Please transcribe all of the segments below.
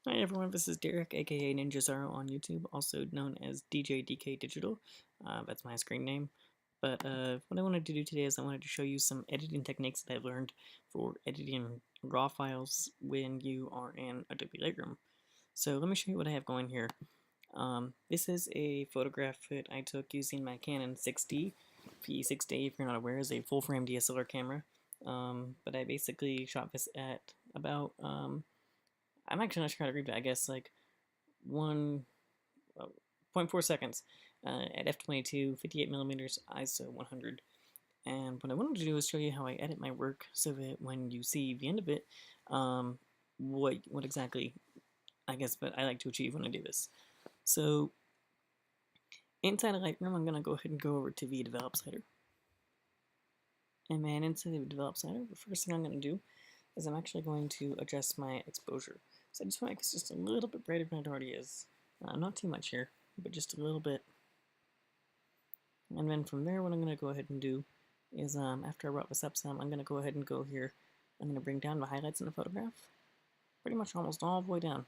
Hi everyone, this is Derek, aka Ninja Zaro on YouTube, also known as DJDK Digital. That's my screen name. But what I wanted to do today is I wanted to show you some editing techniques that I've learned for editing raw files when you are in Adobe Lightroom. So let me show you what I have going here. This is a photograph that I took using my Canon 6D. P6D, if you're not aware, is a full-frame DSLR camera. But I basically shot this at about I'm actually not sure how to read it. I guess like 1.4 seconds at f/22, 58 millimeters, ISO 100. And what I wanted to do is show you how I edit my work so that when you see the end of it, um, what exactly I guess but I like to achieve when I do this. So inside of Lightroom, I'm gonna go ahead and go over to the Develop slider. And then inside of the Develop slider, the first thing I'm gonna do is I'm actually going to adjust my exposure. So I just want to make this just a little bit brighter than it already is. Not too much here, but just a little bit. And then from there, what I'm going to go ahead and do is after I wrap this up some, I'm going to go ahead and go here. I'm going to bring down the highlights in the photograph, pretty much almost all the way down.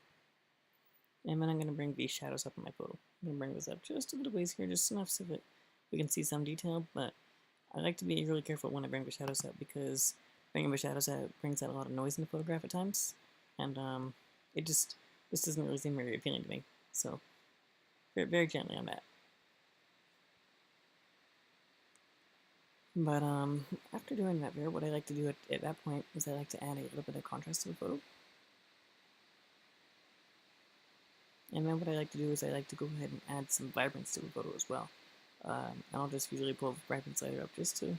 And then I'm going to bring these shadows up in my photo. I'm going to bring this up just a little ways here, just enough so that we can see some detail, but I like to be really careful when I bring the shadows up because bringing the shadows out brings out a lot of noise in the photograph at times, and this doesn't really seem very appealing to me. So very, very gently on that. But after doing that there, what I like to do at that point is I like to add a little bit of contrast to the photo. And then what I like to do is I like to go ahead and add some vibrance to the photo as well. And I'll just usually pull the brightness slider up just to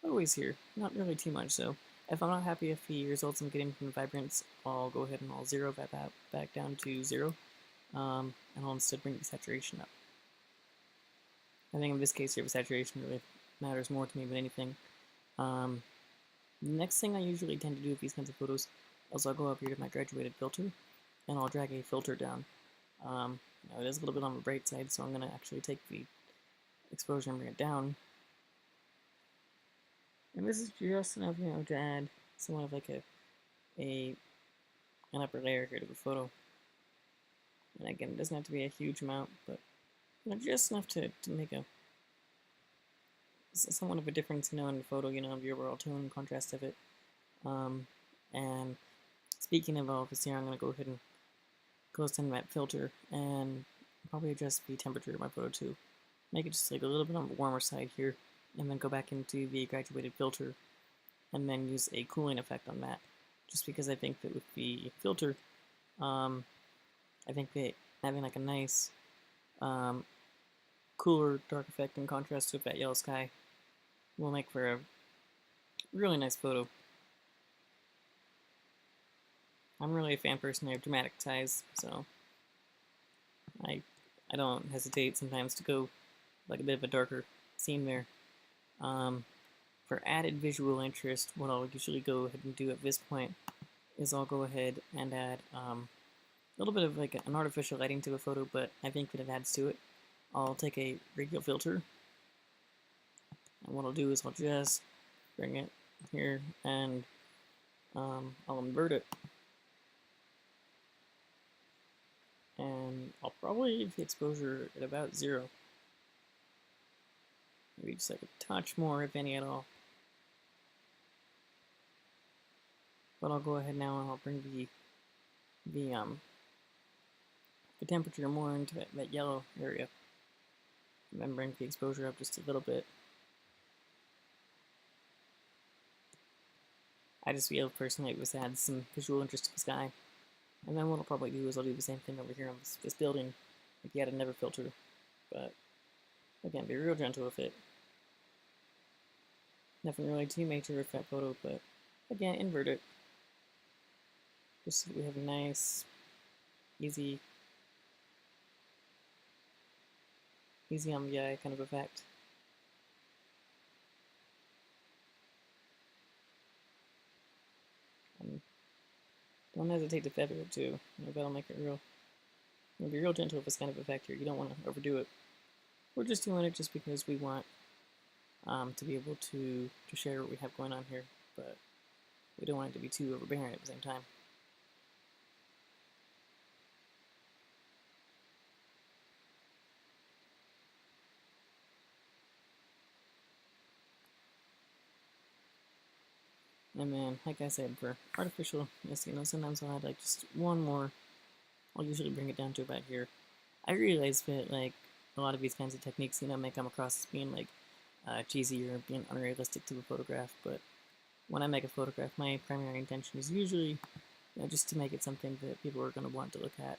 always here, not really too much. So if I'm not happy with the results I'm getting from the vibrance, I'll go ahead and I'll zero that back down to 0, and I'll instead bring the saturation up. I think in this case here, the saturation really matters more to me than anything. The next thing I usually tend to do with these kinds of photos is I'll go up here to my graduated filter, and I'll drag a filter down. Now it is a little bit on the bright side, so I'm going to actually take the exposure and bring it down. And this is just enough, to add somewhat of like an upper layer here to the photo. And again, it doesn't have to be a huge amount, but just enough to make somewhat of a difference, in the photo, of the overall tone and contrast of it. And speaking of all this here, I'm going to go ahead and close down that filter and probably adjust the temperature of my photo too. Make it just like a little bit on the warmer side here, and then go back into the graduated filter and then use a cooling effect on that. Just because I think that with the filter, I think that having like a nice cooler dark effect in contrast with that yellow sky will make for a really nice photo. I'm really a fan personally of dramatic skies, so I don't hesitate sometimes to go like a bit of a darker scene there. For added visual interest, what I'll usually go ahead and do at this point is I'll go ahead and add a little bit of like an artificial lighting to a photo, but I think that it adds to it. I'll take a radial filter, and what I'll do is I'll just bring it here and I'll invert it. And I'll probably leave the exposure at about 0. Maybe just like a touch more, if any at all. But I'll go ahead now and I'll bring the temperature more into that yellow area. And then bring the exposure up just a little bit. I just feel personally this adds some visual interest to the sky. And then what I'll probably do is I'll do the same thing over here on this building, like you had a never filter. But again, be real gentle with it. Nothing really too major with that photo, but again, invert it. Just so we have a nice, easy on the eye kind of effect. And don't hesitate to feather it too. That'll make it real. Be real gentle with this kind of effect here. You don't want to overdo it. We're just doing it just because we want to be able to share what we have going on here, but we don't want it to be too overbearing at the same time. And man, like I said, for artificialness, sometimes I'll add like just one more. I'll usually bring it down to about here. I realize that like a lot of these kinds of techniques, may come across as being like cheesy or being unrealistic to the photograph, but when I make a photograph, my primary intention is usually just to make it something that people are going to want to look at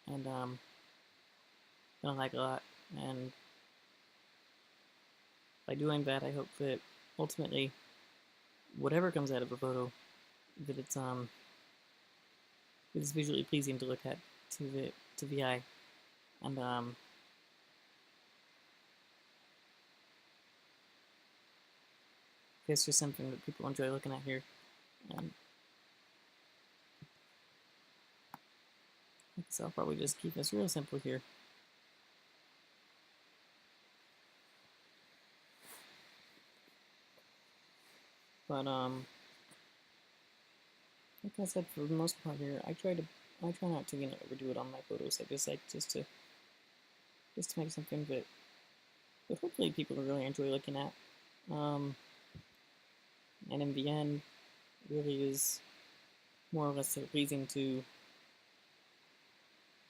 and gonna like a lot. And by doing that, I hope that ultimately, whatever comes out of a photo, that it's visually pleasing to look at to the eye, and it's just something that people enjoy looking at here. And so I'll probably just keep this real simple here. But like I said, for the most part here, I try not to overdo it on my photos. I just like just to make something that hopefully people really enjoy looking at. And in the end, really is more or less pleasing to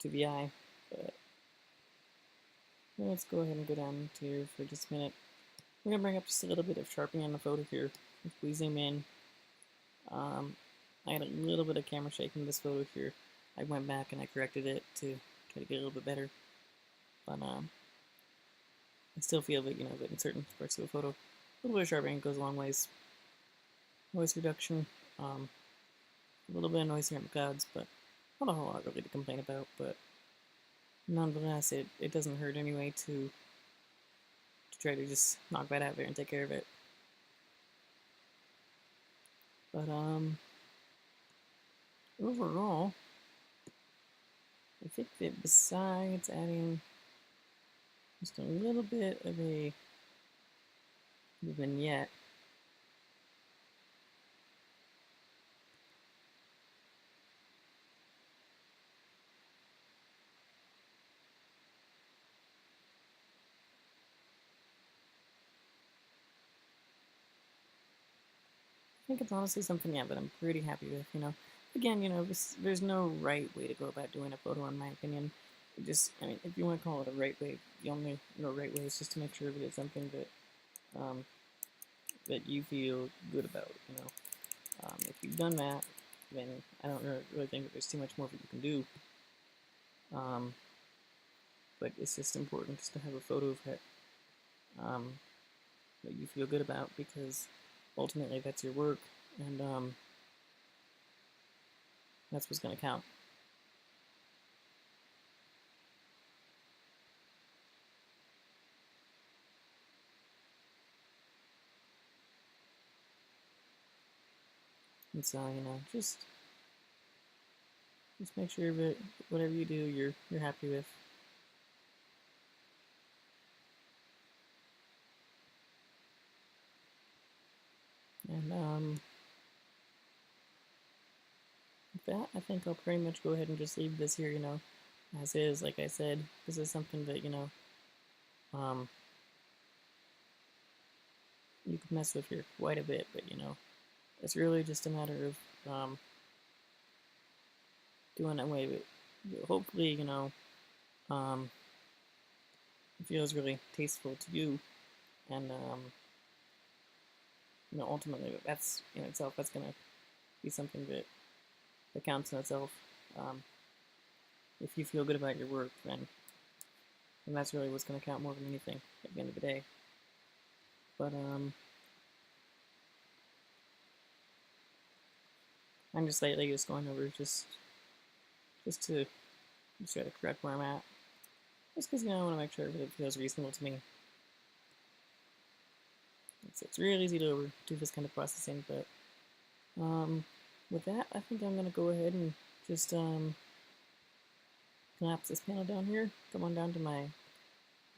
the eye. But let's go ahead and go down to here for just a minute. We're gonna bring up just a little bit of sharpening on the photo here. If we zoom in, I had a little bit of camera shake in this photo here. I went back and I corrected it to try to get a little bit better. But I still feel that that in certain parts of the photo, a little bit of sharpening goes a long ways. Noise reduction, a little bit of noise here in the clouds, but not a whole lot really to complain about. But nonetheless, it doesn't hurt anyway to try to just knock that out there and take care of it. But overall, I think that besides adding just a little bit of a vignette, I think it's honestly something, that I'm pretty happy with, Again, there's no right way to go about doing a photo, in my opinion. I mean, if you want to call it a right way, the only right way is just to make sure that it's something that you feel good about, if you've done that, then I don't really think that there's too much more that you can do. But it's just important just to have a photo that that you feel good about, because ultimately that's your work, and that's what's going to count. And so, just make sure that whatever you do, you're happy with. And with that, I think I'll pretty much go ahead and just leave this here, as is. Like I said, this is something that, you can mess with here quite a bit, but, it's really just a matter of doing it way, but hopefully, it feels really tasteful to you, and, ultimately, that's in itself, that's going to be something that counts in itself. If you feel good about your work, then that's really what's going to count more than anything at the end of the day. But I'm just lately just going over just to try to correct where I'm at, just because I want to make sure that it feels reasonable to me. It's really easy to overdo this kind of processing, but with that, I think I'm gonna go ahead and just collapse this panel down here, come on down to my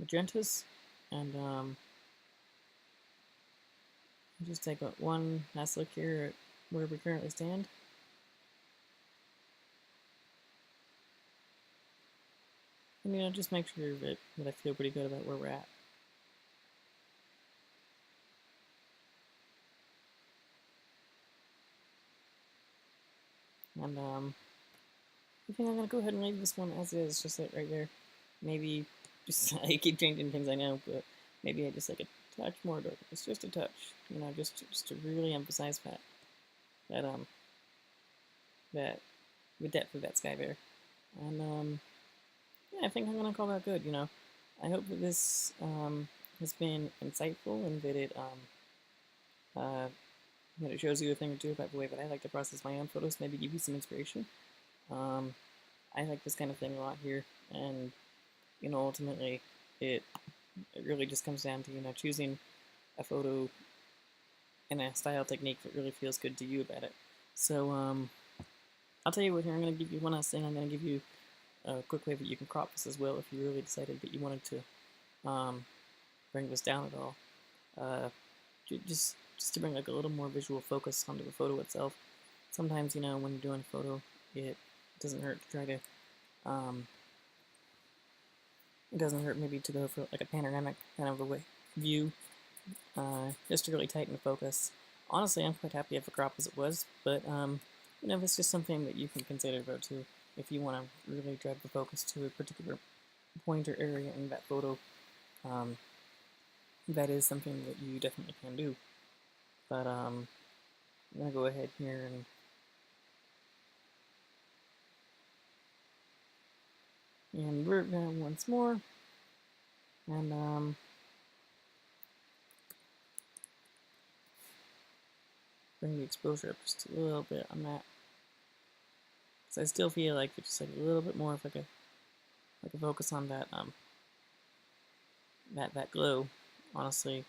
magentas, and just take one last look here at where we currently stand. And just make sure that I feel pretty good about where we're at. And I think I'm gonna go ahead and leave this one as is, just like right there. Maybe just I keep changing things, I know, but maybe I just like a touch more darkness, just a touch, you know, just to really emphasize that that the depth of that sky there. And yeah, I think I'm gonna call that good. You know, I hope that this has been insightful and that it shows you a thing or two about the way that I like to process my own photos. Maybe give you some inspiration. Um, I like this kind of thing a lot here, and you know, ultimately, it it really just comes down to, you know, choosing a photo and a style technique that really feels good to you about it. So I'll tell you what here. I'm going to give you one last thing. I'm going to give you a quick way that you can crop this as well if you really decided that you wanted to bring this down at all. Uh, just to bring like a little more visual focus onto the photo itself. Sometimes, you know, when you're doing a photo, it doesn't hurt to try to it doesn't hurt maybe to go for like a panoramic kind of a way view, just to really tighten the focus. Honestly, I'm quite happy with the crop as it was, but you know, it's just something that you can consider though too, if you want to really drive the focus to a particular point or area in that photo. Um, that is something that you definitely can do. But I'm gonna go ahead here and invert that once more, and bring the exposure up just a little bit on that. So I still feel like it's just like a little bit more of like a focus on that that glow. Honestly,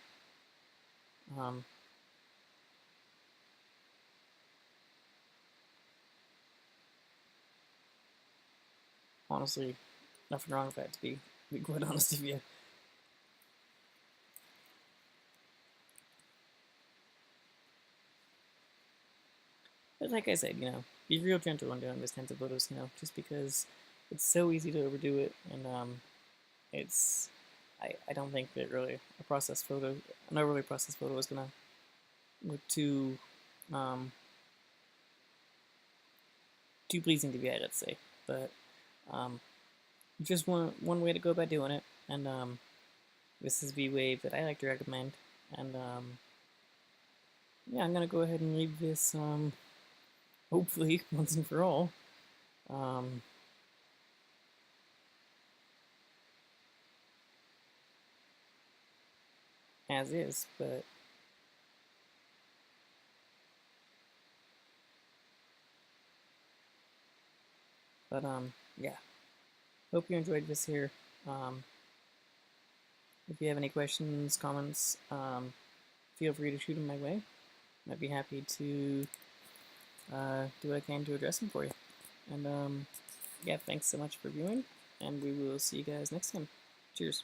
um, honestly, nothing wrong with that, to be quite honest with you. But like I said, you know, be real gentle when doing these kinds of photos, you know, just because it's so easy to overdo it, and it's I don't think that really an overly processed photo is gonna look um, too pleasing to the eye, let's say. But um, just one way to go about doing it, and this is the way that I like to recommend. And yeah, I'm gonna go ahead and leave this hopefully once and for all um, as is. But yeah, hope you enjoyed this here. Um, if you have any questions, comments, feel free to shoot them my way. I'd be happy to do what I can to address them for you. And yeah, thanks so much for viewing, and we will see you guys next time. Cheers.